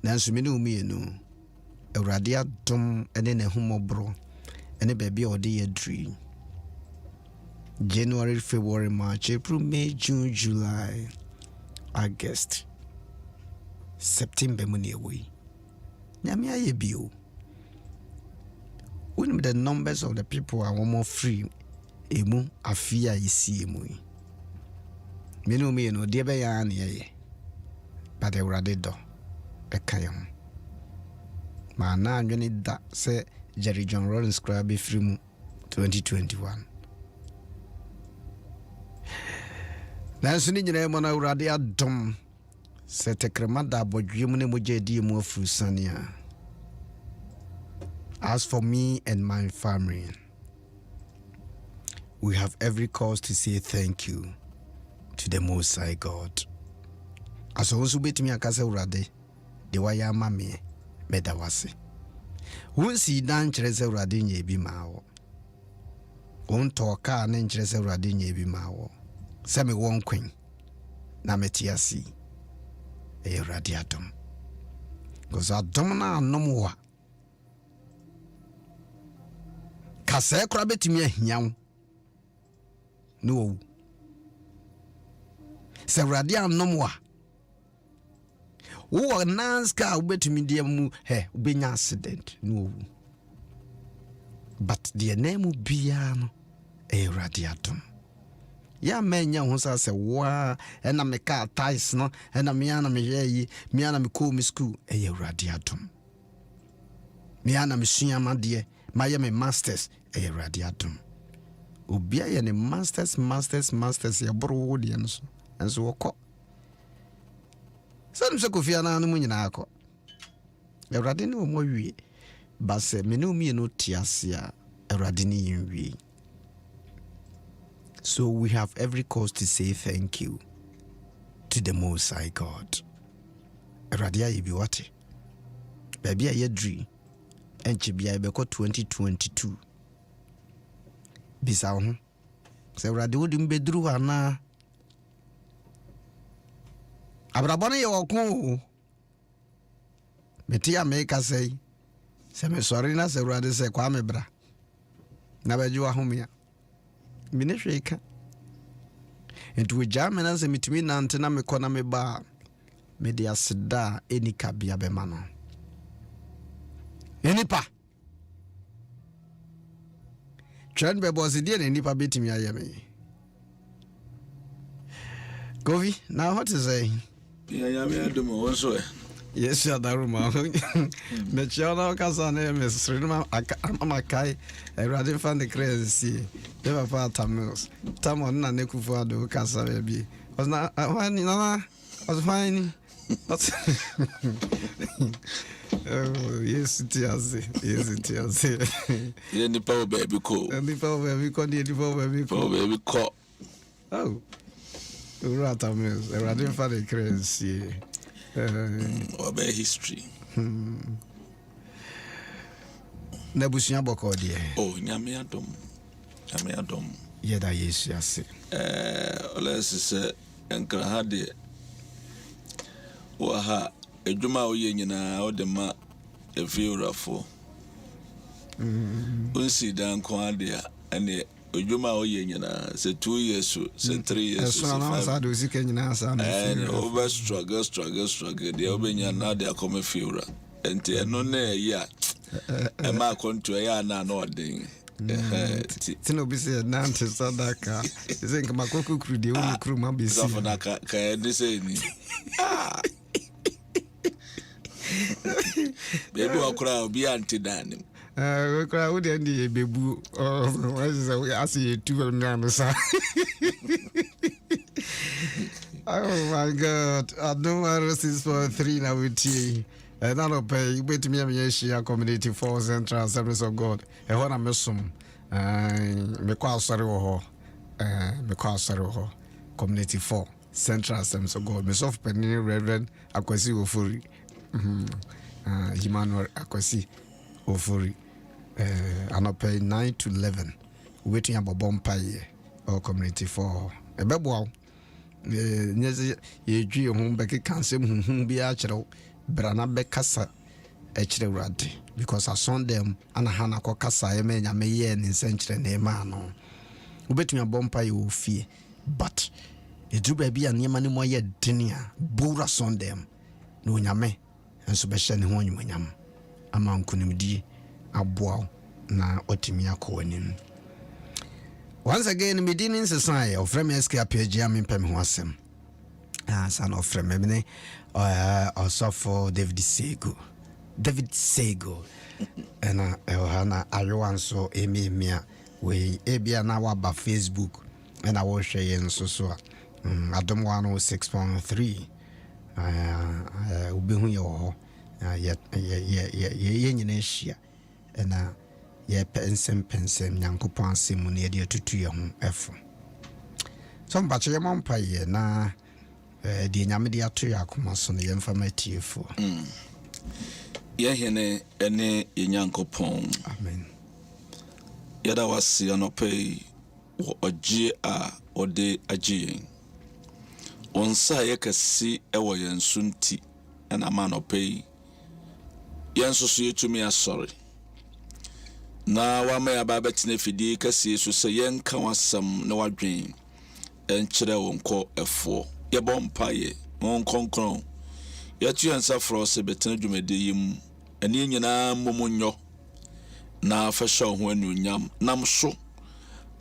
nanso me ne umi no Awurade adom ene ne humobro ene baby odi yedri January, February, March, April, May, June, July, August, September money away. Nyame aye bio. When the numbers of the people are more free, emu afia isi emu. Me no de be ya na ye. But Awurade do e kayam. Ma na anwene da se Jerry John Rollins cry be free mu 2021. Nanso ni nyina mo na Awurade adom se tekremada abodwem ne mojedi mu afurusania. As for me and my family, we have every cause to say thank you to the Most High God. As also betimi akasa Awurade de waya mame medawase. Won si dan kyerɛ sɛ Awurade nya bi ma wo. Won toka na nkyerɛ sɛ Awurade nya bi ma wo. Sɛ me won kwen na metiasi. Awurade adom. Because adom na anom wa. Kasa kura betimi ahia wo. No. Sɛ Awurade anom wa. Wo nanska ubetumi die mu ubenya accident no. But the name bia no Awurade adom. Ya menya ho sa se wa na me ka ties no na me ana me yeyi me ana me ko me school Awurade adom. Me ana me suama de maye me masters Awurade adom. Obia ye ne masters ye boro wo de no so enso wokọ. Some se kofia na mu nyina akọ. Awurade ne omo wie. Ba se me ne omi no tiase a Awurade ne yinwie. So we have every cause to say thank you to the Most High God. Awurade aye bi wate. Baby aye dri. Enche bia be ko 2022. Bisa ho. Se Awurade wodi mbedru ana. Abrabone ye wokun. Meti America say. Se me sorry na se Awurade se kwa mebra. Na beju ahomia. Mine hweka. Entu wejame na se mitimi nante na mekona meba. Mede aseda enika bia be ma no. Enipa. Trend be boss die na enipa betimi ayeme. Govi, now what to say? Yeah, me Adom 106. Yes, ya daruma. Me chiona kasa na me srima amakai Awurade fan the crazy. Never pa tamils. Tamon na nekufu ado kasa be. Was na was fine. Oh, yes it is. Yes it is. Yeah, the power baby ko. The power baby ko, the power baby ko. Power baby ko. Oh. Rata mills. Awurade fan the crazy. About history. Nebusia boko die. Oh, nyame adom. Nyame adom. Yeda Yesu ase. Let's say enkra ha de. Wa ha edwuma oye nyina odema efiurafo. Unsi dan ko ade ane edwuma oye nyina say 2 years say 3 years so na sa do sika nyina sa na and over struggle dey obenya na dey come fiura enti eno na ya e ma konto ya na na odin tino bi se na ante sadaka ze nka makoko kru de o kru ma be si so na ka dey say ni bebi okra obi anti danim we kra wo de ndi bebu we asi tu na no sa. Oh my God, Adom 106.3 na with you. Na no pay wait me share community for Central Assemblies of God. E ho na mesum. Me kwa asori wo ho. Me kwa asori wo ho. Community 4 Central Assemblies of God. Me sof penini Reverend Akwasi Ofori. Emmanuel Akwasi Ofori. Anope 9 to 11. Waiting about Bompire or community 4. Ebebo nyeze ye dwi ho beke kansem hunhun bia kyerɛw brana bekasa echire urade because I saw them and hana ko kasa eme nyame ye ni senchire na ema no ubetumi abompa ye ofie but edru ba bia niema ne mo ye denia bura son them no nyame enso be hye ne ho nyumanyam ama nkunimdi aboa na otimi akowanim. Once again, Medinin Society of Fremeski Appiagyei Mimpem ho asem. Son of Fremene also for David Sego. And Hana Ayoanso Emia we Ebia na waba Facebook and I will share in so Adom 106.3 ubi hu yo ye nyina and ye pensem nyankopon asem na ye de atutu ye ho efo so mbache ye mompa ye na de nyame de ato ya akoma so na ye mfama tiefo ye hene ene ye nyankopon amen yada wasi anope wo ogie a ode agye onsa ye kasi ewo ye nsunti na ma anope yenso so yetumi asori na wama ya baba tine fidi kasi so se yenka wasam na wadwen enkyere wonko efo ye bompaye won konkron yetu yensa fro se betena dwumede yim ene nyina momonyo na fasha ho anunyam nam so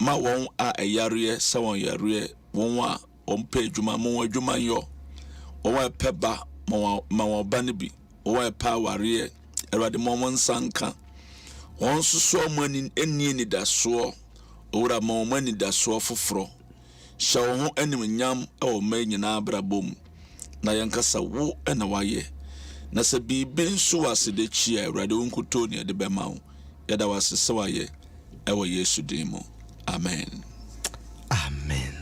ma won a eyare se won yare won a ompa adwuma mo adwuma yo won peba ma won ba ne bi won pa ware erade momon sanka won suso mani eni ni daso owura ma mani daso foforo shawo ho anim nyam e o ma nyina abrabom na yankasa wo ena waye na se bibi nso wasede chi erade wonkuto ne de bema wo yada wasese waye e wo Yesu dimo amen amen.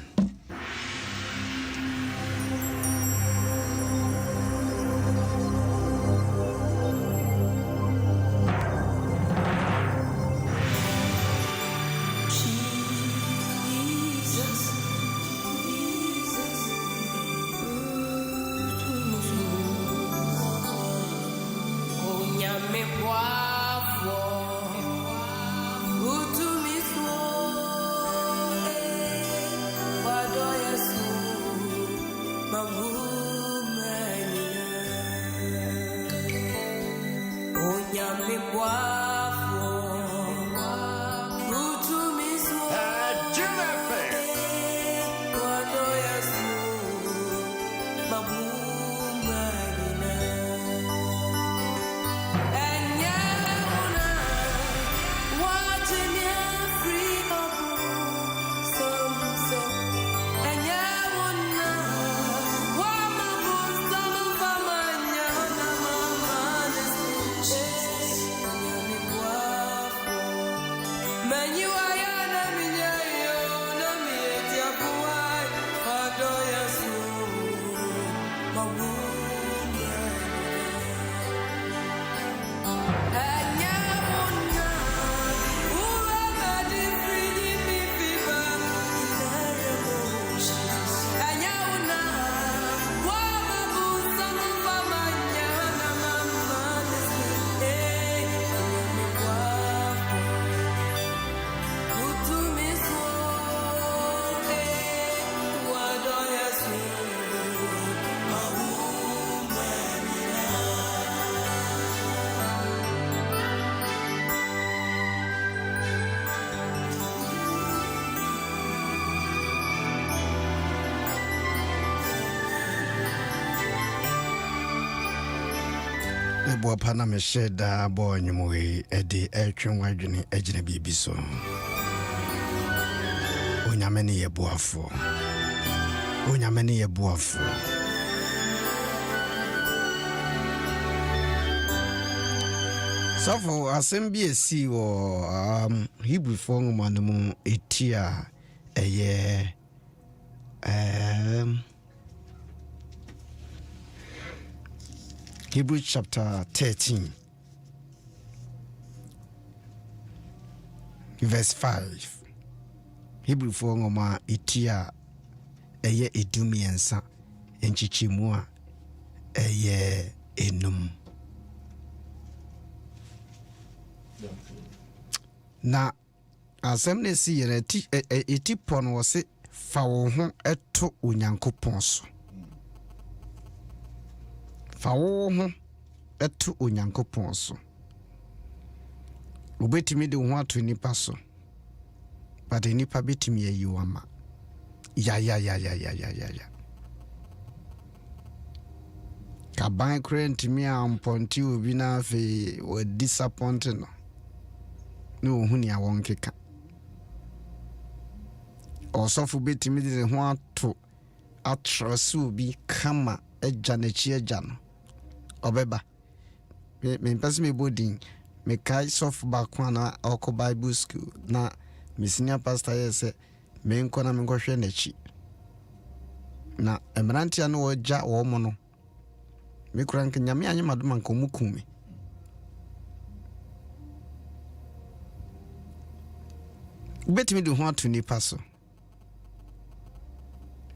Bo pana me sheda bo nyumwe edi etwen wadwene agina bibi so onyame ne yebuafo sofo asem esi wo Hebrew fong manum etia eye Hebrews chapter 13 verse 5 Hebrew for ngoma itia eye edumiensa enchichimu a eye enum na asem na si yere eti pon wo se fa wo ho eto onyankopon so fa wo ho eto onyankopon so obetimi de ho ato nipa so but nipa betimi ayiwama ya kaban krentimi amponti obi na fe o disappointed no ohuni awon keka osofu betimi de ho ato atrasu obi kama eja na chi eja no obeba me mpase me bodin me kai soft back na oko bible school na me senior pastor yes me nko na me hwe na chi na emrantia no oja wo mo no me kura nka nyame anye madoma nka mukumi betimi do ho ato ni paso.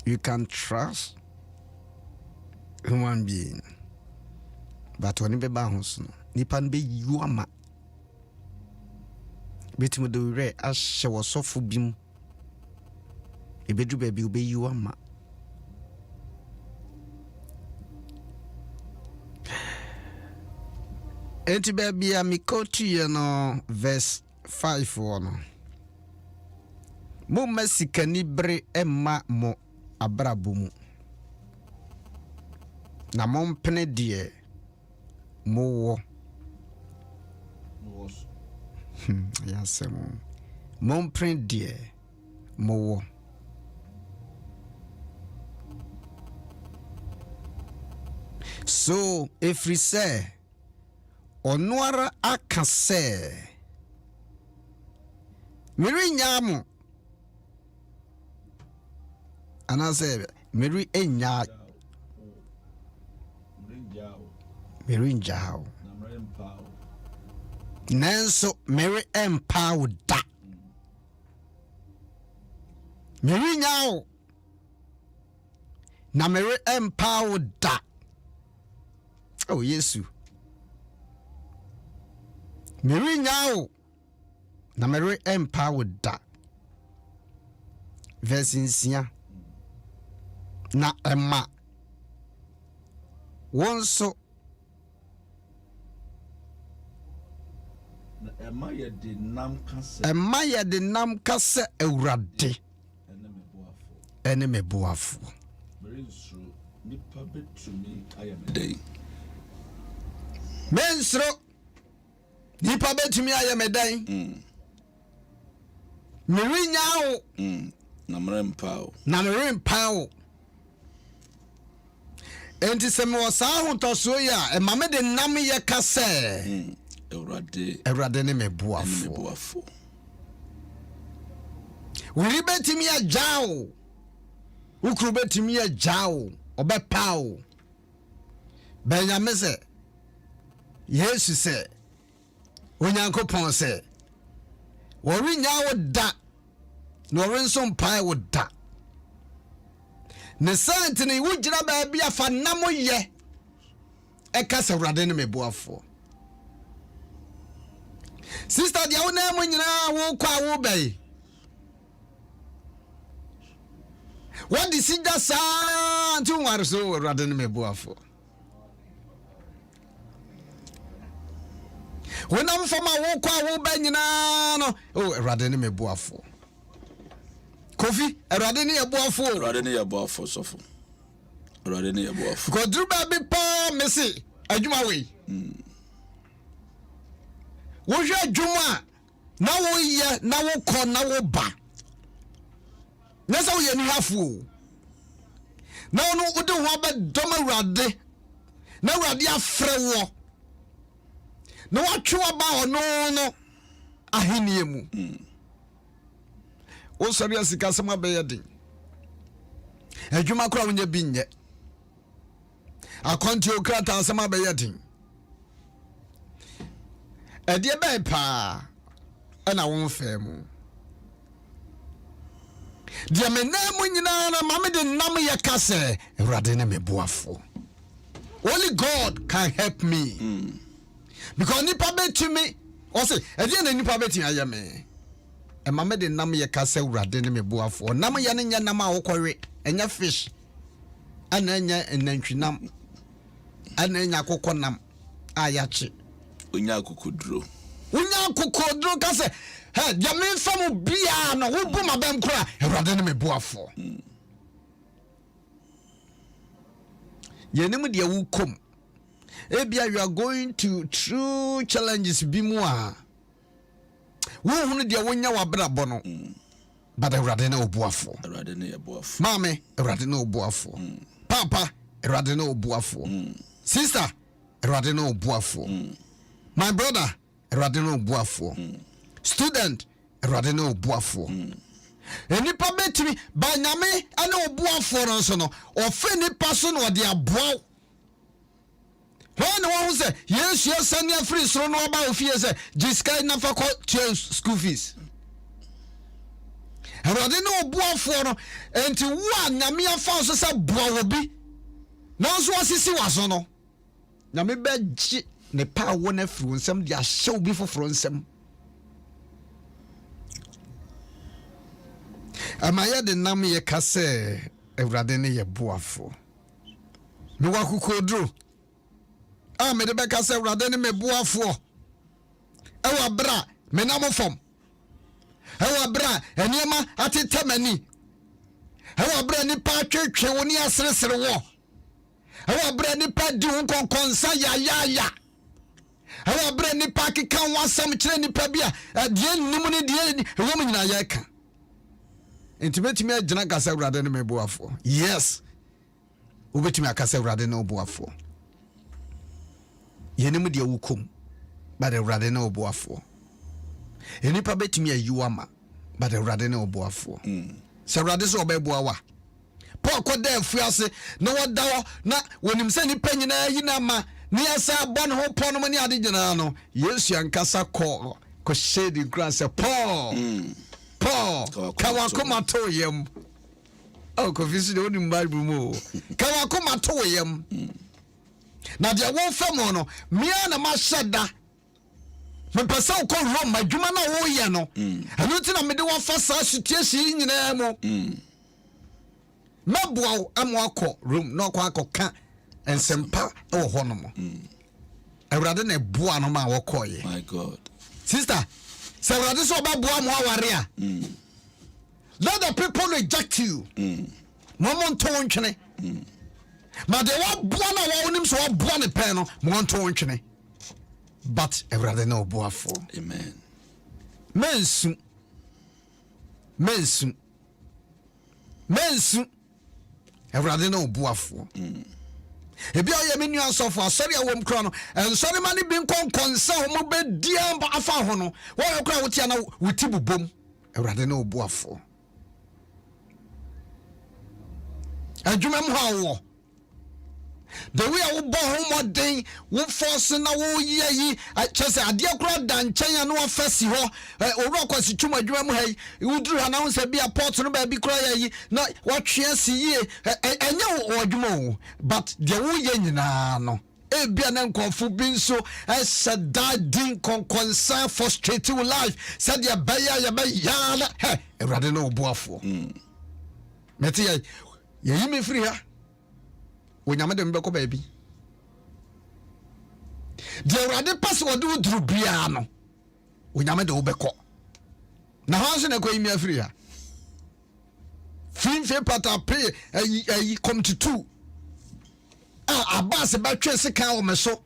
You can trust human being, but when you ba hoso no nipa no be yuama betimi do re ahye wo sofo bim ebedu ba bi obe yuama enti ba bia mi kotu ye no verse 5 wono mo masikani bre emma mo abrabomu na mo mpene de mo wo yasemo mo mpene de mo wo so if we say onuara akase mirinyamo anase miri enya mirinjao nanso miri empower da mirinyao na miri empower da oh yesu mirinyao na miri empower da verse insia na emma wonso na emma ye de nam kase awurade ene meboafo nipa betumi ayemedei mensro nipa betumi ayemedei mirinyao na mrempao enti se me wosa hotoso ya e mame de nam ye kase Ewurade ne meboafo wuri betimi ajao ukru betimi ajao obepao benyame se Yesu se onyankopon se wori nyawo da no wori nso mpai wo da ne santini wujira ba bia fa namo ye ekase Ewurade ne meboafo sister dia wona mo nyina wo kwa wo bai what the sister san tu war so Ewurade ne meboafo wona mfama wo kwa wo bai nyina no oh Ewurade ne meboafo Kofi Ewurade ne yeboafo sofo Ewurade ne yeboafo godru ba bi pa mesi adwuma we wo hwe adwuma na wo ye na wo kɔ na wo ba na sa wo ye ni hafo na wo no wode ho abedom Ewurade na Ewurade afrɛ wo na watwe ba ono no ahenie mu o sori asika sama be yedin adwuma kora wonya bi nye akonti okrata sama be yedin edie be pa ana won fa mu dia me na mu nyina na mame de nam ye kase Ewurade ne meboafo Only God can help me. Because nipa beti me, or say, again, nipa beti ayame. And my made nam ye kase urade ne me boafo. Nama yanya nama okore, and ya fish. And then ya and then trinam. And then ya kokonam. Ayachi. Unya kukudro. Unya kukodro kase. Hey, ya me famu bia no wo bu ma bem kra. Urade ne me boafo. Yenim de wu kom. Ebia you are going to true challenges bi mu a. Wo hunu de wonya wa brabo no. But Erade na obuafo. Erade na obuafo. Mame, Erade na obuafo. Papa, Erade na obuafo. Sister, Erade na obuafo. My brother, Erade na obuafo. Student, Erade na obuafo. Enipa betimi ba nyame ana obuafo no so no ofe nipa so no de aboa. When one say yes send your free so no ba ofie say jiskai na fa ko school fees. Erade na obuafo no enti wo a nyame afa so say boa obi. Na so asisi waso no. Nyame be gi ne pa wo na firi nsem de ahye obi foforo nsem. Amaya de nam ye kase Erade ne ye boafo. Me wa kukodro. Me de be kase Erade ne me boafo. Ewa bra me nam fom. Ewa bra eniema atetemani. Ewa bra ni pa twetwe woni aseresere wo. Ewa bra ni pa di won konkonsa ya. Ewa bra ni pa keka wasam kire ni pa bia de num ni de wo nyina ya ka. Intimate me agina kasa Erade ne me boafo. Yes. Ubetimi akasa Erade ne boafo. Yenim de wukom. But Erade ne boafo. Enipa betimi ayiwama. But Erade ne boafo. Se Erade so obeboa wa. Paul koda afuase na wada na wonim se ni panyina yina ma ni asa bon ho pono mani ade gina no. Yesu ankasa ko shade kran se Paul. Kawakoma to yem. Oh, confused the only Bible mo. Kawakoma to yem. Na dia wo famo no, me na ma shada. Me pesa ko rom adwuma na wo ye no. Anu ti na me de wo fa sa situation nyina mo. Mabua amo akọ room na akọ akọka ensempa e wo ho no mo. Erade na bua no ma wo koye. My God. Sister, so Erade so ba bua mo aware a. Let the people reject you. Momon to ntwene. Ma de wa bua na wa onim so wa bua ne pen no, mo to ntwene. But Erade na obuafo. Amen. Mensu. Erade na obuafo. Ebi oye me nua sofo asori awom kra no ensori mani bi nkonkonsa ho mo be dia afa ho no wo kra wotia na wuti bubom Erade na obuafo. Adwuma mu hawo the way I bo ho modern wo force na wo yi chese ade akra dan chen na wo fasi ho owura kwasi twuma adwuma mu hai wuduru ha na wo se bia port no ba bi kra yi na wo twe si yi enye wo adwuma wo but de wo ye nyina no ebia na nkonfo bi nso din konkonsa frustrating life said ya baya ya na Erade na obuafo meti ye yi me free ha wonyame de mbeko baabi de Erade pass wode udru bia no wonyame de wobeko na hanso na koyi me free ha finfe pata pay ayi come to 2 abase ba twe seka o meso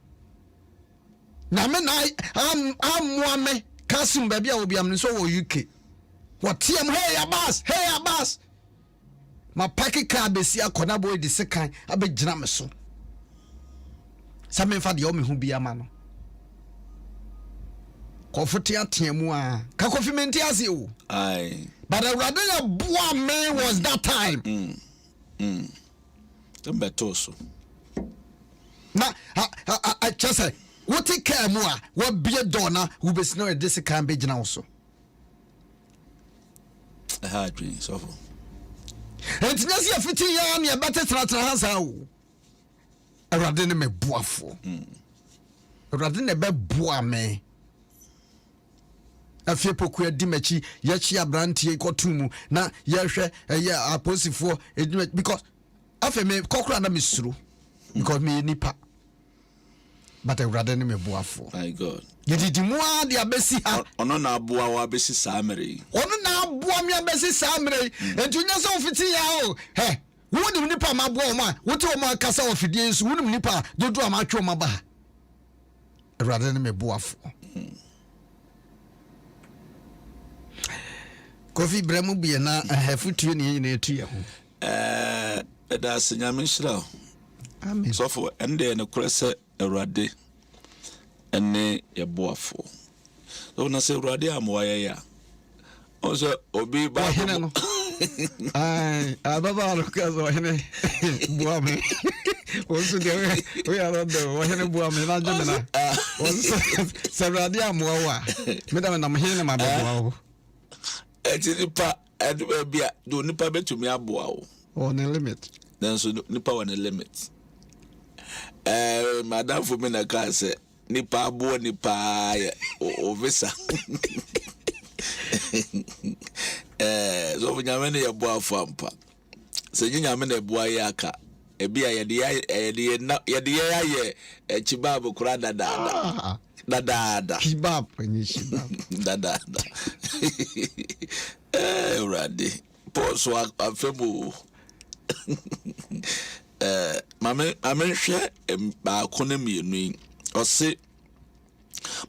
na me na ammoame kasim baabi a obiam so wo UK wotiam hey abas ma paki ka besi akona boy de sekan abegina me so samen fa de o me hu bia ma no kofuti atemu a ka confirmenti ase o Aye. but Erade ya boa man was that time Tambetoso. na chese woti ka mu a wo bie do na wo besina de sekan begina wo so Hard dream so. Enti nyasi afiti ya na bete tratra hansa o awurade ne me boafo awurade ne be boa me afie poku adi machi ye chi abrantie ikotumu na ye hwe ye aposifo because afa me kokora na mesuru because me nipa but awurade ne me boafo. My God. Yedidi mu ade abesi ha ono na aboa wa abesi samere ono na aboa me abesi samere entu nya so ofiti ya o he woni nipa ma aboa o ma wote o ma kasa ofidie nso woni nipa dodo ama atwe o ma ba awurade ne me boafo. Kofi bremu bie na hafutuo ne nyina etu ya ho da senyame shira. Amen. So for ende ne krese awurade ene ye boafo. So na se awurade amoye ya ozo obi ba no ai ababa lo kazo hene boame onso de we are not the hene boame na jemena onso se awurade amoa wa me da na hene ma boa wo nipa bia do nipa betumi aboa wo on a limit then so nipa on a limit madam for me na ka say nipa aboa nipa o visa so nyame ne yeboa fampa se nyame ne boa yaka ebia ye chibab kura dada kibab ni shibab dada ready pause afemu mame hwe ba kone mienu o se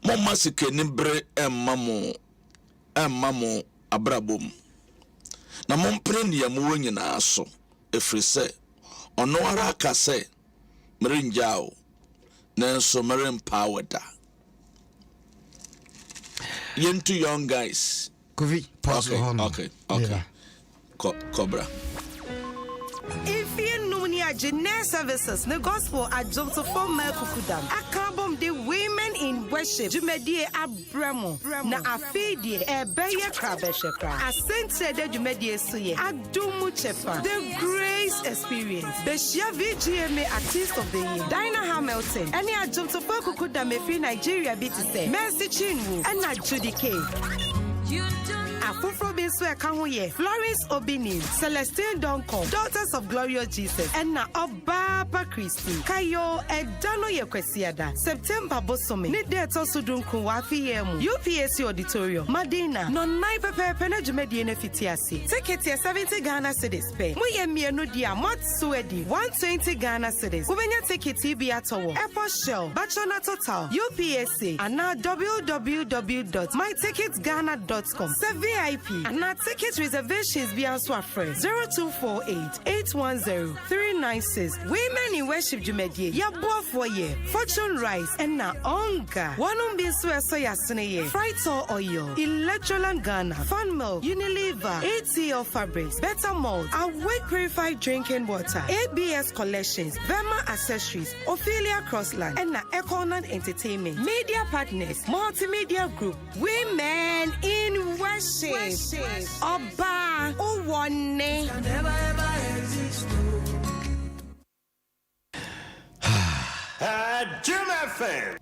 momma sikeni bre emmamo abrabom na mompre ne yamu nyina so efrise ono ara ka se merinjao nanso merempaweda yentu young guys Kofi pause okay yeah. Cobra if you know Genesis services the gospel Adom 106.3 akabom the women in worship jumedie abramo na afedie ebeye krabeshekra asente de jumedie suye adumu chefa the grace experience beshia VGMA artist of the year Dinah Hamilton any Adom 106.3 mefi Nigeria be to say Mercy Chinwu and na Judy K Afufro Binsu Ekahuye, Florence Obini, Celestine Donko, Daughters of Glorious Jesus, and na Obaba Christi, Kayo Edano Yekwesiada, September Bosome, Nideto Sudunku Wafiyemu, UPSC Auditorium, Madina, non-9 Pena Jumediene Fitiasi, Ticket 70 Ghana Cedis Pay, Muyemie Nudia, Mot Suedi, 120 Ghana Cedis, Ubenya Ticket TB Atowo, Airport Shell, Bachona Total, UPSC, and now www.myticketsghana.com. VIP and now ticket reservations via Swafre 0248-810-396. Women in worship Jumedie, Yabua Foye, Fortune Rice, and na Onga. One Bisu Soyasene, Frightor Oil, Electroland Ghana, Fun Milk, Unilever, ATL Fabrics, Better Mold, Awake Purified Drinking Water, ABS Collections, Verma Accessories, Ophelia Crossland, and na Ecoland Entertainment. Media Partners, Multimedia Group, Women in Worship. Oba Uwane. Adom FM.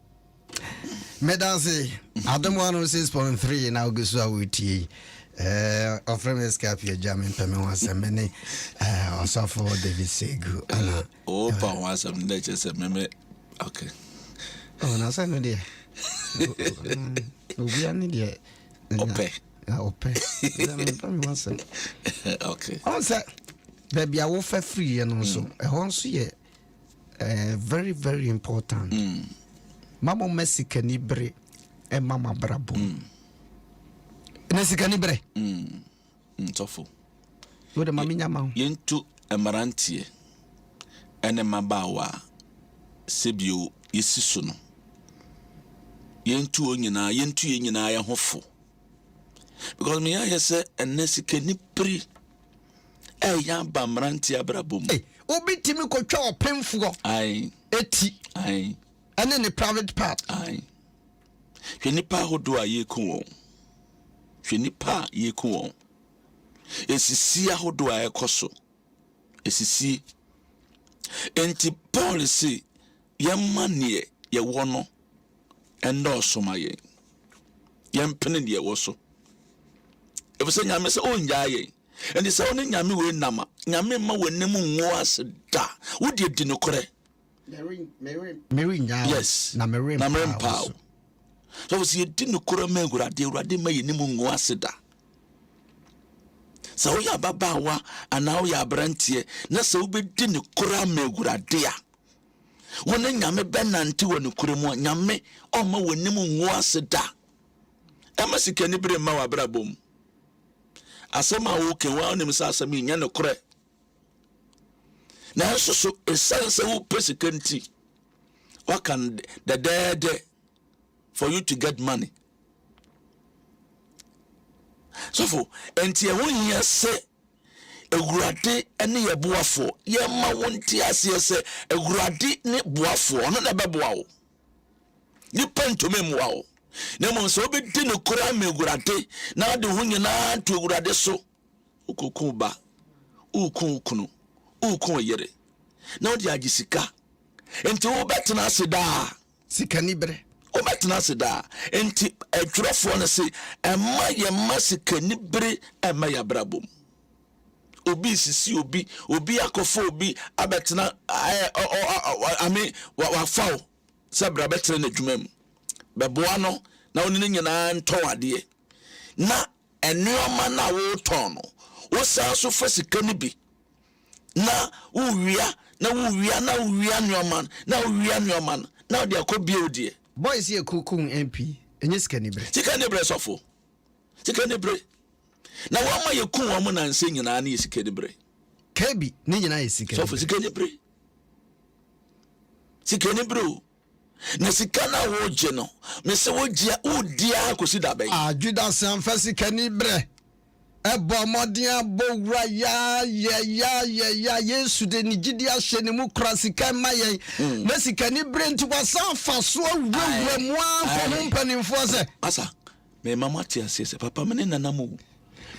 Medase Adom 106.3 na Augustua wuti ofrem Appiagyei mpeme wasemene osafo David Segu ana pa wasem de chese meme okay na say no de obi ani de ope mpeme wasem okay on say baby awo fa free no so ehon so ye very very important mama mesika ni bre e mama brabo mesika ni bre tofo wo de mama nyama yentu emarantie ene mabawa sebio yesiso no yentu onyina yentu yenyina ya hofo because me ya say enesika ni bre ya ba marantie abrabom obi timi ko twa opemfuo ai eti ai ane ne private part ai hweni pa hodo ayeku won hweni pa yeku won esisi ahodo ayekoso esisi enti policy yɛmma neɛ yɛwɔ no ɛndɔɔso ma yɛn yɛmpene deɛ ɛwɔ so ɛfisɛ nyame sɛ ɔngyaa yɛn ɛnti sɛ wo ne nyame wei nama nyame ma w'anim ngo ase da wode di nokorɛ yes na merempa wo so sɛ yɛdi nokorɛ ma awurade ma yɛnim ngo ase da sɛ woyɛ ababaawa anaa woyɛ aberanteɛ na sɛ wobɛdi nokorɛ ma awurade a wone nyame bɛnante wɔ nokorɛ mu a nyame ɔma w'anim ngo ase da ɛma sikani bere ma w'abrabɔ mu asɛm a woke wa onim sɛ asɛm yi nyɛ nokorɛ na nso so ɛsiane sɛ wopɛ sika nti wakan dɛdɛɛdɛ for you to get money so enti ɛho hia sɛ awurade ne yɛ boafoɔ yɛma wo nte aseɛ sɛ awurade ne boafoɔ ɔno na ɛbɛboa wo nipa ntumi mmoa wo na mo sɛ wobɛdi no kora ma awurade na wode ho nyinaa to awurade so wokoko ba wokoko kunu wokoko yere na wode agye sika enti wobɛtena ase daa sika ni bere wobɛtena ase daa enti atwerɛfoɔ no sɛ ɛma yɛma sika ni bere ɛma yɛabrabom obi sisi obi akɔfo obi abɛtena wafaw sɛ bra bɛtena n'adwuma mu bɛboa no na wone ne nyinaa ntɔn adeɛ na ɛnneɔma na wotɔn no wosan so fa sika no bi na wowia nneɔma na wode akɔ bio deɛ boys yɛ kokun MP ɛnyɛ sika ni bere sɔfo sika ni bere na wama yɛku wɔ mo nansɛ nyinaa ne yɛ sika ni bere kabi ne nyinaa yɛ sika sɔfo sika ni bere o na sika na wogye no me sɛ wodia kosi da bɛyi Judas amfa sika ni bere ɛbɔ mmɔden abɔ wura ya Yesu de ne gidi ahyɛ ne mu kora sika ma yɛn na sika ni bere nti wasan fa so awurawura mu afɔ ho mpanimfoɔ sɛ asa mema mo ate aseɛ sɛ papa mene nanam o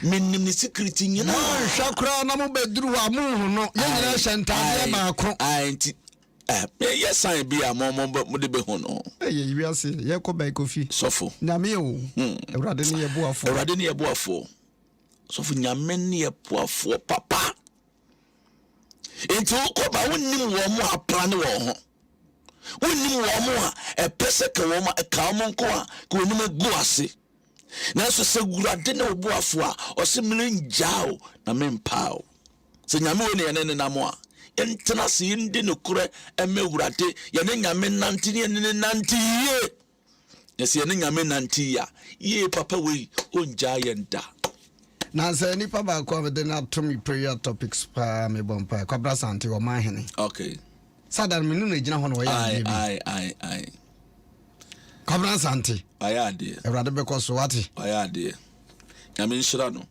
menim ne security nyinaa hwɛ koraa na mobɛduru hɔ a mohu no yɛnyina hyɛ ntadeɛ baako nti yes sign be a mom de be hono eh we ase ye ko bai kofi sofo nyame o ewrade ne ye boafo sofo nyame ne ye boafo papa enti ko ba wonnim wo mo apra ne wo ho wonnim wo mo a epese ka wo mo ka mo nko a ko nim agu ase na so se gurade ne boafo a o se mlen jao na mempao se nyame wo ne ne na mo a entena se indi no kure emewurade ye ne nyame nante ne nante ye yes ye ne nyame nante ya ye papa we onja ye nda na se ni papa ko de na to me prayer topics pa me bompa kwabra sante o ma hene okay sadan me no gina ho no ya ai kwabra sante ayade ewrade be ko so wate ayade nyame nshira no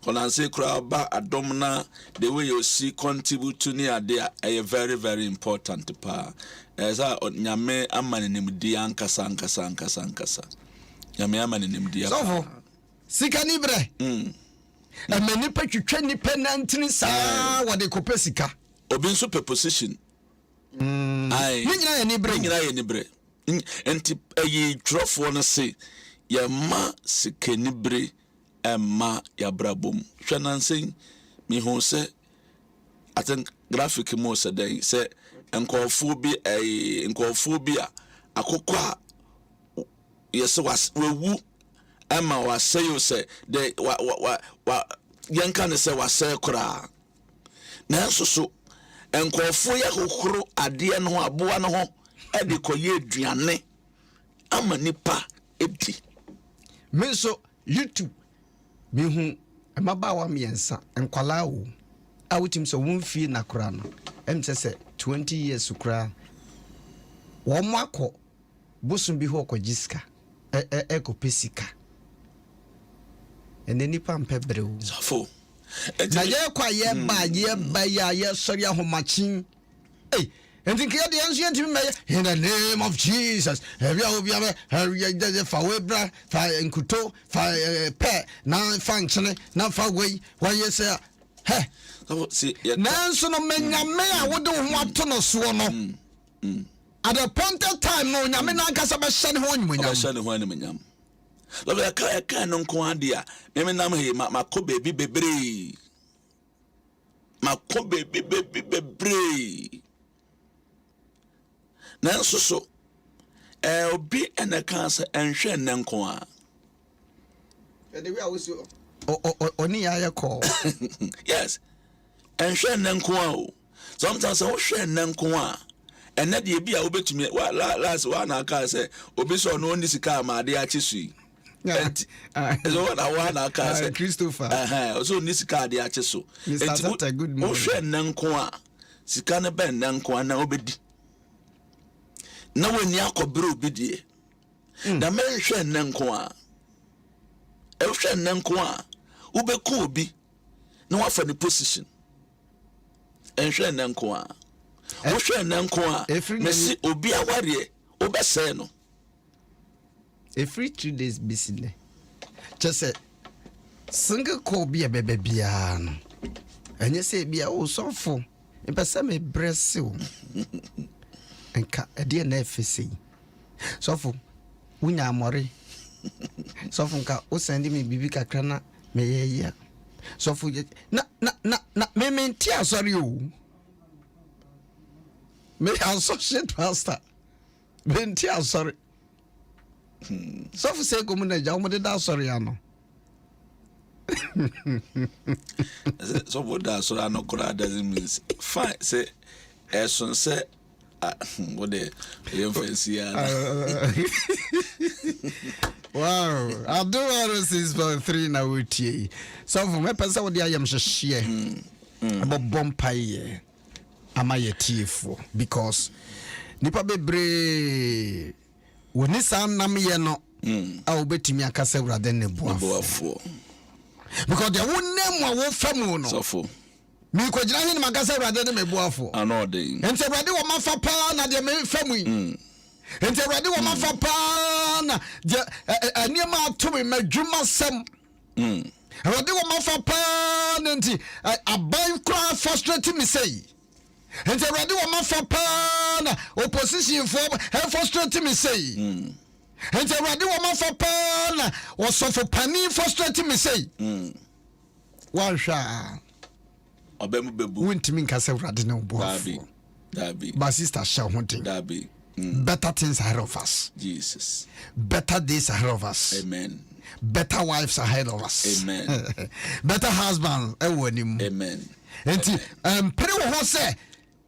konanse kura ba adom na the way you see contribute to ni ade a very very important pa esa nyame amanenemdi ankasa nyame amanenemdi so sika ni bre amani pa twetwa ni penantini sa wode kopa sika obi nso pe position ai ni nyina ye ni bre enti ayi trofo no se ye ma sika ni bre emma ya brabom hwanansen mi hu se aten graphic mo se den se enkofo bi a akokɔ a yese wawu emma wasayo se de wa yanka ne se wasay kora na so enkofo ya kokoro ade no aboa no ho e de koye aduane ama nipa edi me so YouTube mehu emabawa miensa enkwala wo a wutim so wonfie na kora no emse 20 years kora wo makọ bosun bi ho kogiska eko pesika eneni pampe brew safo na ye kwa ye ba ye sori ahomachin and think the ancient in the name of Jesus. Have you for Webra, for Enkuto, for Pe, now function, now for way, why you say, hey, see, Nanson of Mena, I would do what to no swan. at the point of time no nyame na nkasa be hye ne ho nyunyam hye ne ho nyunyam love ya ka no nko ade a me nam he makọ baby bebre makọ baby bebre na so obi ena kan se enhwe ne nko a the way I was oni ya call yes enhwe ne nko a o sometimes o hwe ne nko a ena de bi a obetumi last one aka say obi so no ni sika ma de a chisu so one aka say Christopher so ni sika de a chisu o hwe ne nko a sika ne ben ne nko a na obedi na wani akobere obi die na men hwe ne nko a hwe ne nko a ubeko obi na wafa ne position hwe ne nko a wo hwe ne nko a mesi obi aware obese no every 2 days bisile just say single call bi e bebe bia no enye se bia o sofo empesa me bresil enka ede na efesi sofo unya amore sofo nka o send me bibi kakra na me ye sofo na me menti asori o me associate pastor menti asori sofo say go mu na ja mo de da asori ano so what that so I no doesn't mean fine say son say what the fancy wow Adom 106.3 na wutie so for me person what dey am hye abobom paye amaye tiefo because nipa bebre woni san nam ye no a obetimi akasa urade ne boafo because the one name wa famu no so for mi ko jira hin makasa urade ne meboafo anode ente urade wo mafa pa na de me famu ente urade wo mafa pa na de aniema atumi madwuma sem urade wo mafa pa na nti aban kra frustrate me say ente urade wo mafa pa na opposition for frustrate me say ente urade wo mafa pa na osofo pani frustrate me say wansha obem bebu wuntimi nkasa urade ne oboafo dabi but sister show hunting dabi better things ahead of us Jesus better days ahead of us amen better wives ahead of us amen better husbands ewonim amen enti pere wo ho se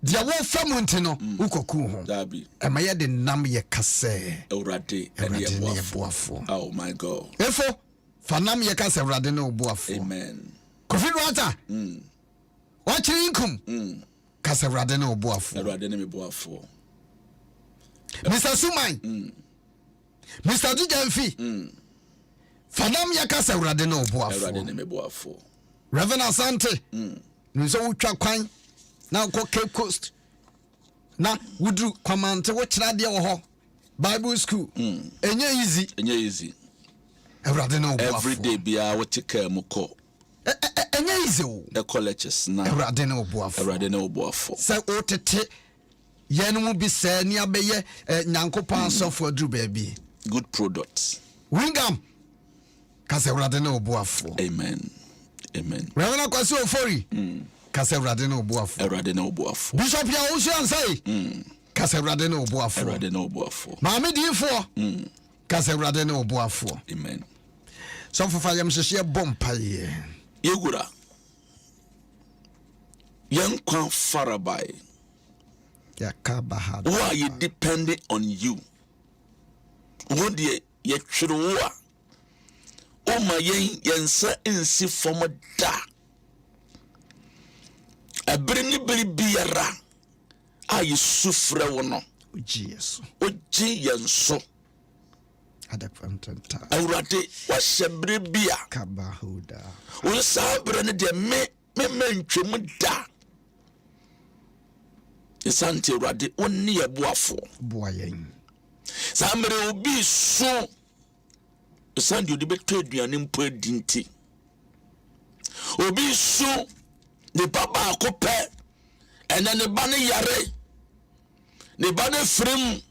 dia wo famu nti no ukoku ho dabi emaye de nam ye kase urade ene ye boafo oh my god efo fanam ye kase urade ne oboafo amen kofi wata watching income kase urade ne oboafo urade ne meboafo Mr. Suman Mr. Dujanfi fanam ye kase urade ne oboafo urade ne meboafo Reverend Asante nso utwa kwan na ko Cape Coast na wudu kwamante wo kira de wo ho Bible school enye easy urade ne oboafo every day bia wo tika mu ko enye easy o the colleges na urade ne oboafo se otete yenu mu bi se ni abeye nyankopon sofo adru baabi good products wingam kase urade ne oboafo amen Reverend Kwasi Ofori kase urade ne oboafo Bishop ya Osu ansai kase urade ne oboafo Maame Difo kase urade ne oboafo amen so for fayam hye bompaye yegura yankwa farabai yakabahad who are you depending on you who de ye twiro o ma yensa insi fom da abrini biri biara ayi sufre wo no Jesus oji yenso adapantanta awurade wahyebre bia kabahuda wo sabre ne de me ntwem da isante awurade wonni yeboafo boayen samre obi so isande odi beto aduane mpo adinti obi so ne baba akopɛ ene ne ba ne yare ne ba ne frem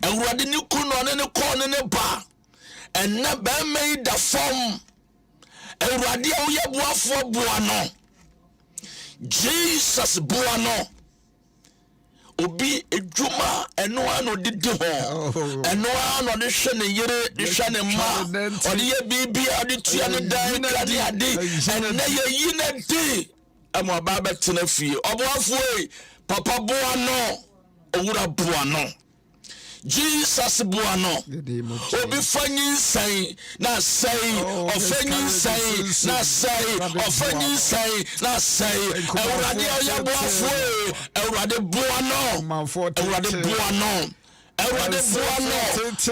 awurade ne kuno ne ko ne ba enna ba mai da fom awurade a woyɛ boafo boa no Jesus boa no obi edwuma eno ano didi ho eno ano de hwe ne yere de hwe ne ma ode ye bibia ode tua ne dan kade ade enna ye yi na di amo ba betena fie oboafo papa boa no owura boa no Jesus boano obi fanyi sai na sai ofanyi sai na sai ofanyi sai na sai awurade oya boafo awurade boano awurade boano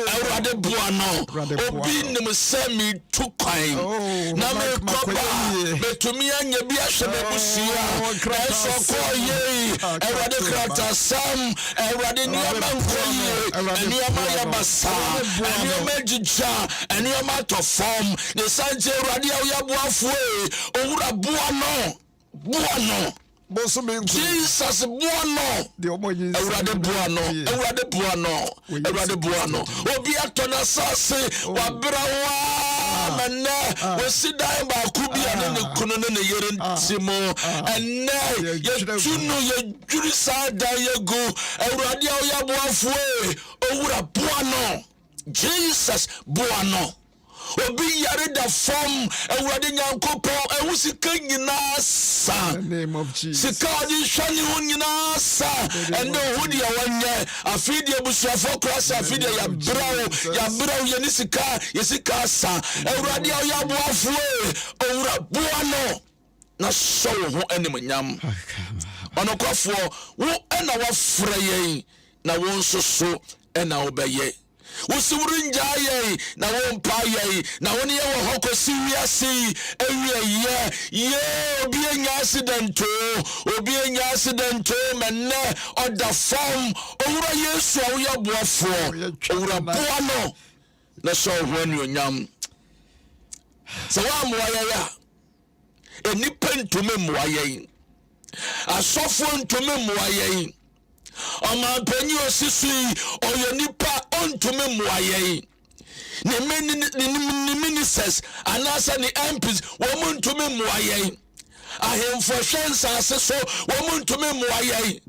awurade boano obi nim se mi tukwan na me koba betumi anya bi ahwe me busia eso ko ye awurade krata sam awurade niama nkoye eniama ya basa eniama jija eniama to form ne sanje awurade ya boafo owura boano Jesus buano awurade buano obi atona sase wabrawa manna wosidan ba kubia ne kuno ne yere ntimo enne yetunu yejuri sada yego awurade ya boafo owura buano Jesus buano obi yare da form awurade nyankopo ewusika nyina sa name of Jesus sika di hwani ho nyina sa ende hudi ya wanye afidi ebusuafo cross afidi ya brawo ye ni sika yesika sa awurade ya boafo owura boano na so ho enemnyam onokofo wo ena wafra yen na wo nsoso ena obeye Usurinja ye na wompa ye na woni ye wo hokosi wiase ewie ye obi enya accident menne oda form owura Yesu awoya boafo owura boano na so hwanu onyam se wa moya ya enipa ntume moya asofo ntume moya Oma penyi osisi oyonipa ontume muaye ni ministers anasa ni MPs womuntume muaye ahemfo hwensa aseso womuntume muaye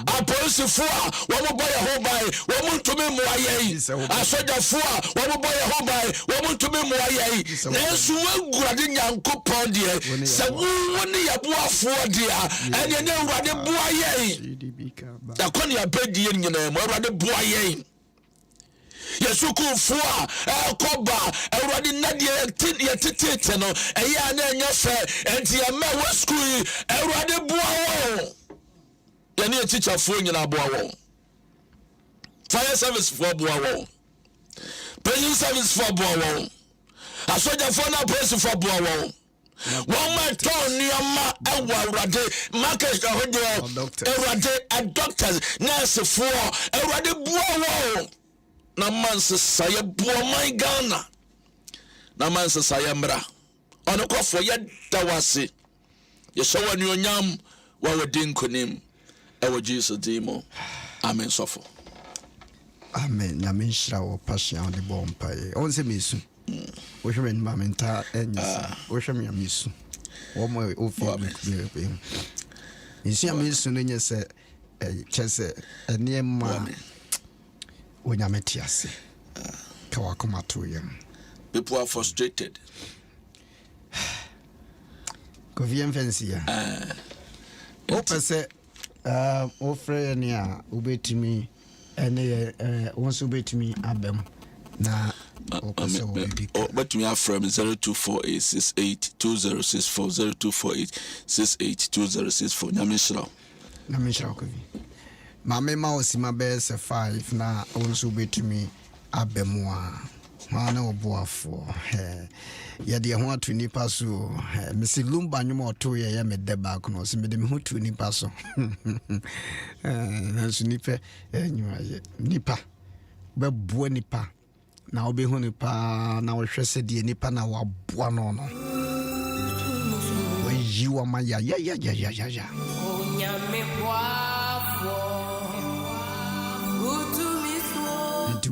apolisifu a womoboye hobai womuntume muaye asojafo a womoboye hobai womuntume muaye nesu wagurade nyankopon de se woni yaboafo de a ene ne urade boaye yakoni abedi yen nyina mo urade boaye Yesuku fua koba awurade nadie yetete no eya na enyefe enti ya ma wesku awurade boawo ya ne teacher fo nyina boawo fire service fo boawo police service fo boawo asoja fo na police fo boawo wọ́n máa tọ́ níyàmá ẹ̀wọ̀ awurade market ahodo awurade doctors nurse fo awurade boawo na manse saye buoman Ghana na manse saye mra ono kofo ye dawase ye showa ni onyam wa wodin konim ewo Jesus dimo amen sofo amen na menshira wo passion de bompa e on se mesu wo hwe men mamenta enyisa wo hwe me mesu wo mo ofi be isi amesu no nyese chese eniema Onyametiase. Kawakomatoyem. People are frustrated. Koviem fancy. Opese ofre nia ubetimi ene wonso ubetimi abem na opese obi. But me from 0248682064 0248682064 Nyamishra kovi. Mame ma osima bese 5 na wonso ubetimi abemwa. Mana oboafo ya de ho atu nipa so mesi lumba nyuma oto ye me de back no so me de me ho tu nipa so na so nipa nyuma ye nipa be bo nipa na obe ho nipa na wo hwese de nipa na wa boa no no wa ma ya onyame boafo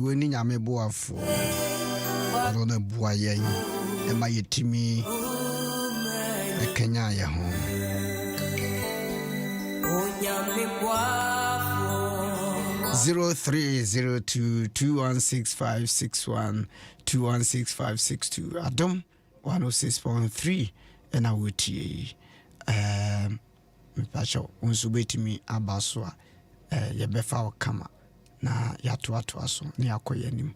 weni nyame boafo ono na bua yen e ma yetimi e kenya ye ho 0302216561 Adom 106.3 and I would mpacho unso betimi abaso a ye befa okama na yato aso na yakoyanim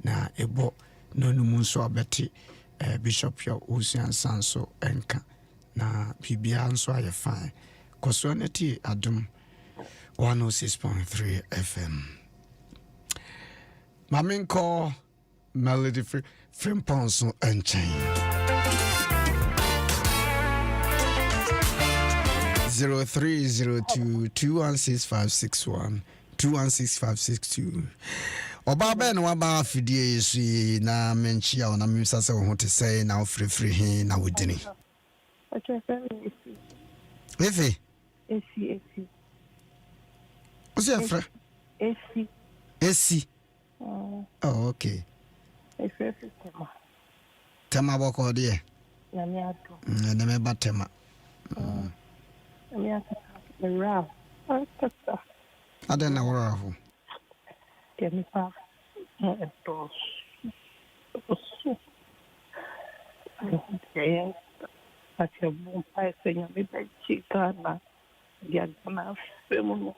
na ebo nonum nso abeti bishop yo usiansan so enka na bibia nso aye fine kosoneti Adom 106.3 FM Maminko Melody Frimponso Unchained 0302216561 216562 Oba ben wa ba fidie yesu na menchia ona mimsase wo hote say na ofrefre he na wodini Efe Esi What's your friend? Esi. Oh, okay. Esi Tema boko die. Na mi ato. Na me batema. Na mi ato. Ra. Ata. Ada na wora ho. Temi pa. Eto. Osu. Ayo. Acha bom pai senha me da chicana. Ya na femo.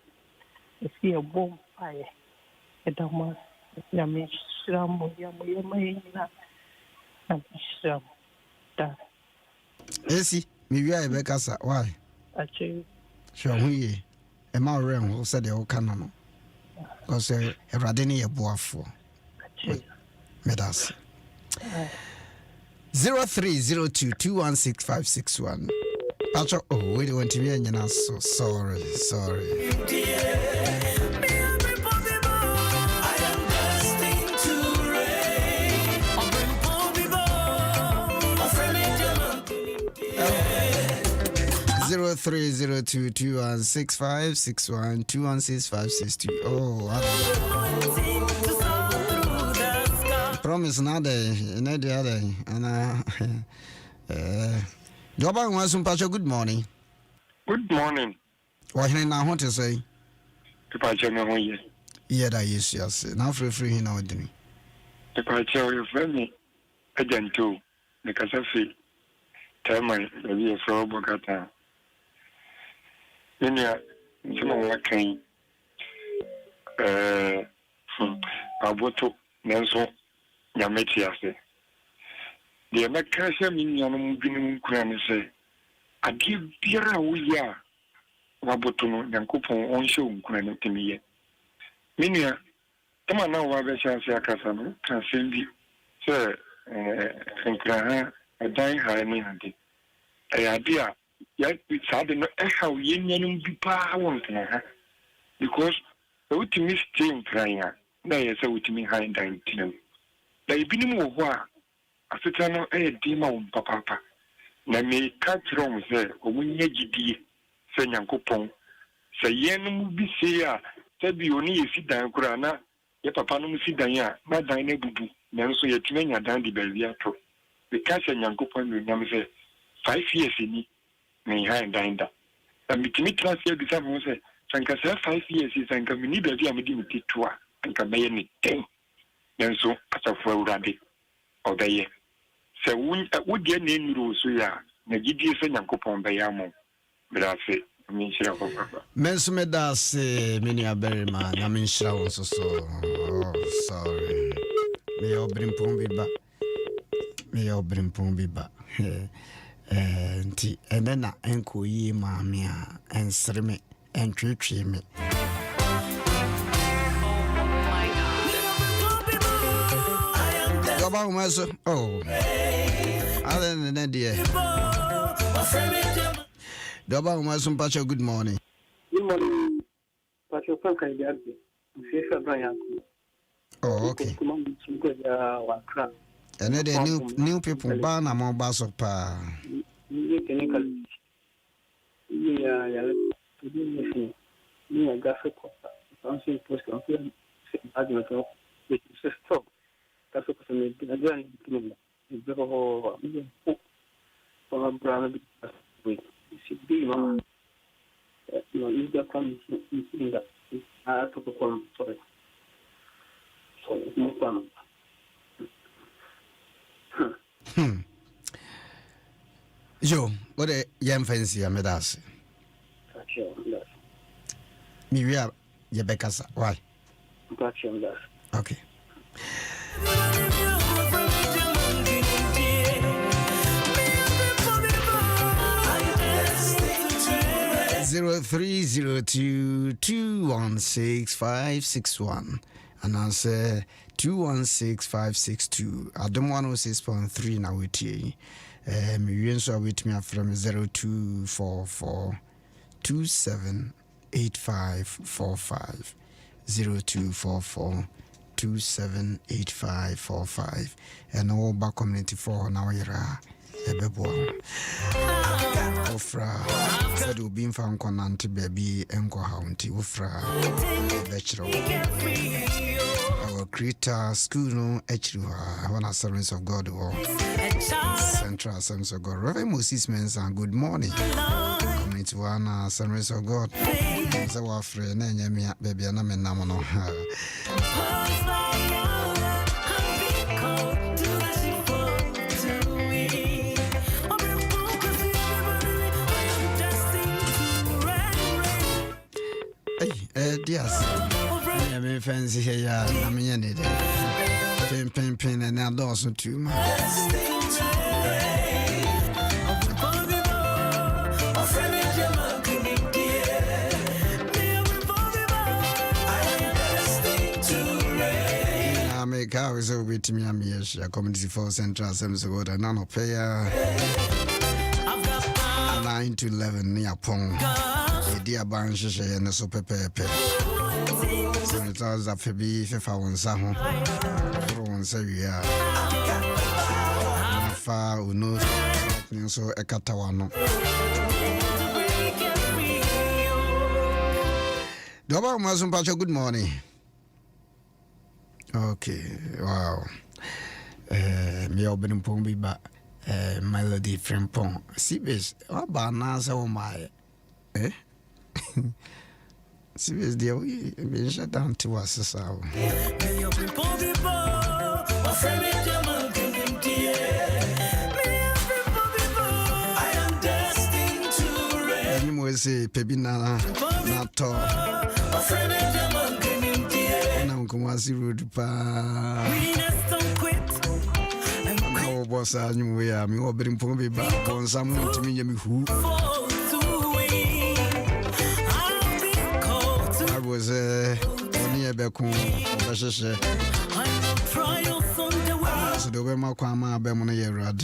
Esi e bom pai. Edama. Ya me shamo ya mo na. Na shamo. Da. Esi, mi wi aye bekasa. Why? Ache. Sure huye. E ma ore ho se de o kana no. Cause Erade ni ye boafo. Ache. Medas. 0302216561 Pacho, oh, we don't want to be in so sorry. Zero 0302216561 216562. Oh, promise nada, the other, and Joba wants some Pacho. Good morning. Good morning. What I want to say? The Pacho, no, yeah, that is yes. Now free now, Dini. The Pacho, your friend, again, too, because I feel, tell my baby for Bogota. Minya, some of my kind, Aboto, Nelson, Yametiase. The American Minion Binim Kran say, I give Pierre we are Wabotono, Yankupon on show Kran to me. Minia, come on now, Wabasha Casano, can send you, sir, and Kran, a dying high me. A idea, yet it's hard to know how Yin be power because the ultimate team crying, they are so to me high dying to them. They be more war. Asitano demon papa. Na me catch wrong say, or when ye giddy, say Yankopon. Say yen be say, said you only sit down, Kurana, ye papa no sit down, my dine bubu, Nanso yet many a dandy belliato. The catch and Yankopon will never say 5 years in me, may high dine that. And between last year, the time was say, Sanka 5 years is and can be neither be a medimity to and can be any 10. Then so, as a full rabbit. Or the year. So, would your name rules we are? Nagidi say Yankopon Bayamo. But I say, I mean, Mensumedas, many a berry man, I mean, showers so. Oh, sorry. May your brim pombi back. And then I enco ye, mamma, and sreme, and tree me. Oh, other than that, dear. Doba Umasum Pacho, good morning. Good morning, Pacho Frank. Oh, okay. And then new people ban among bars of pa. which is stop. That's what I'm doing. For a brand with be no, you got come in that. I took a call for it. So, no problem. Joe, what a young fancy amedas. Me, are Yebecca. Why? Okay. 0302216561 and answer 216562 Adom 106.3 na wetie me wen so with me from 0244 278545 0244 278545 and all back community for now yera ebebo ofra said will be found conant baby enko haunti ofra bechro our creator school no echruha one assurance of God or central assurance of God Reverend Moses Mensah good morning community one assurance of God so wa frɛ na nyame baby na me nam no Dias. I'm fancy here. I'm in it. Pin, and now Dawson too much. I make hours over to me. I'm here. Community for Central Assembly Road and none of pay 9 to 11 near Pong. Dear Banshee and so pepe. So it was a Phoebe if I want some. Say we are far who knows so a Catawano. Doba Mazum Pacho, good morning. Okay, wow. Me opening Pombi ba melody from Pong. Sibis, what bananas oh my eh? Serious dear, we been shut down to us. So, anyway, say, Pebina, not talk. Now, come on, see, Rude Pa. Now, boss, I knew we are me opening Pombi back on someone to me who. Was only a becon, so the way my Kwama Bemona Yerad.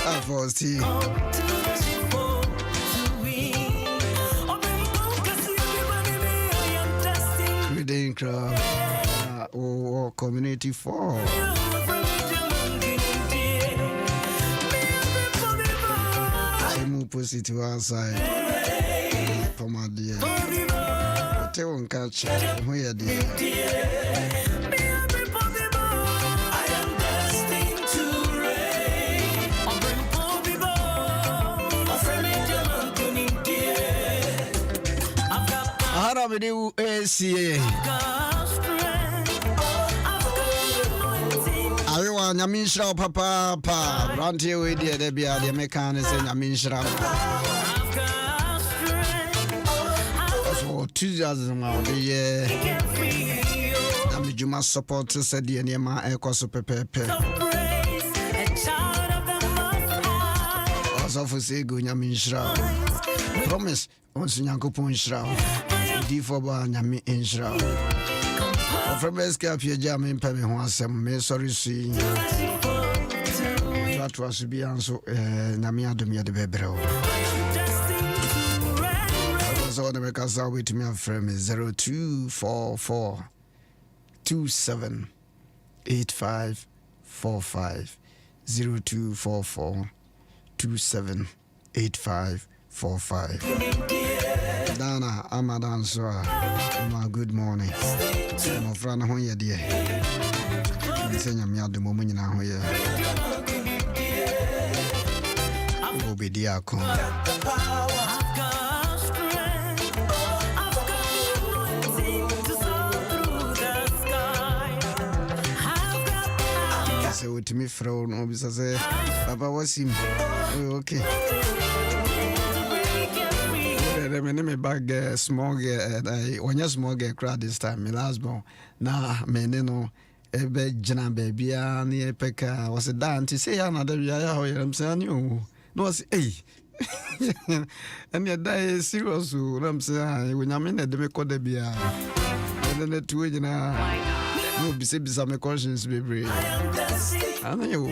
I foresee. Reading crowd. Or community for I'm opposite to our side from my dear tell on catch where dear how do you ACA Yaminshra papa round here with the Bia the mechanics and Yaminshra for 2000 the year Namijuma support said the Nema Eco Super Pepe also for say go Yaminshra promise on Sunyanko Punshra D4 Yami Inshra from Appiagyei in Pemi me sorry see that was be answer Namia Dumia de Bebro. So the makers are with me from 0244 278545 0244 278545. Dana Amadan Soa, good morning. My friend Hoya dear. Senya me at the moment now here. Will be dear come. So to me throw no bisa say Papa was him. Okay. Me bag small when you small crowd this time, my last born. Nah, no, ebe jana baby, and the peka was a dance to say another year. I'm saying you no, was hey, and yet that is serious. I'm saying when I'm in the Demeco de Bia, and then the two, you know, you'll be saying some conscience, baby. I know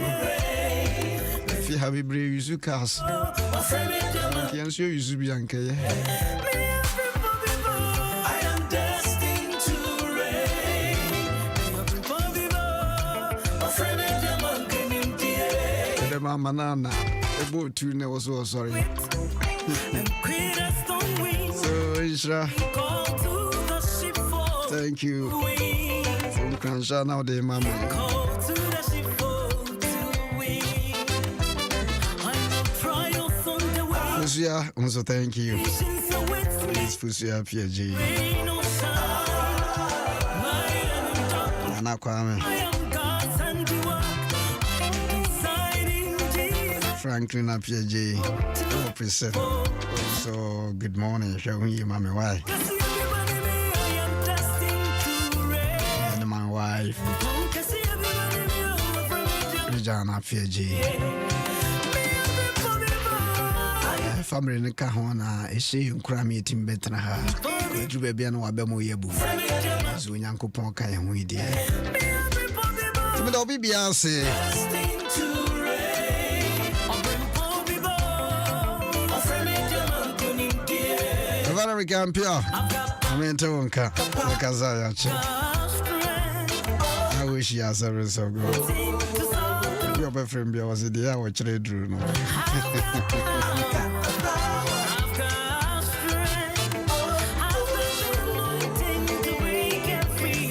if you have a brave, you should cast. I can show you should be uncle. Mama Nana, a boat too never so sorry. So, Isra, thank you from Kransha now, dear Mama. Fusia, also thank you. Please, Fusia, Appiagyei. Nana Kwame. Franklin Appiagyei, present. So good morning, showing you, mommy, why? And my wife, Adom Ahengua. Family in the Kahona, is she in Crammy Tim Betraha? Would you be an Wabemo Yabu? So when Uncle Ponka and we did. To be Beyonce. Very campia. I mean, Tonka, Kazaya. I wish you as a result. Your boyfriend was the hour trade room.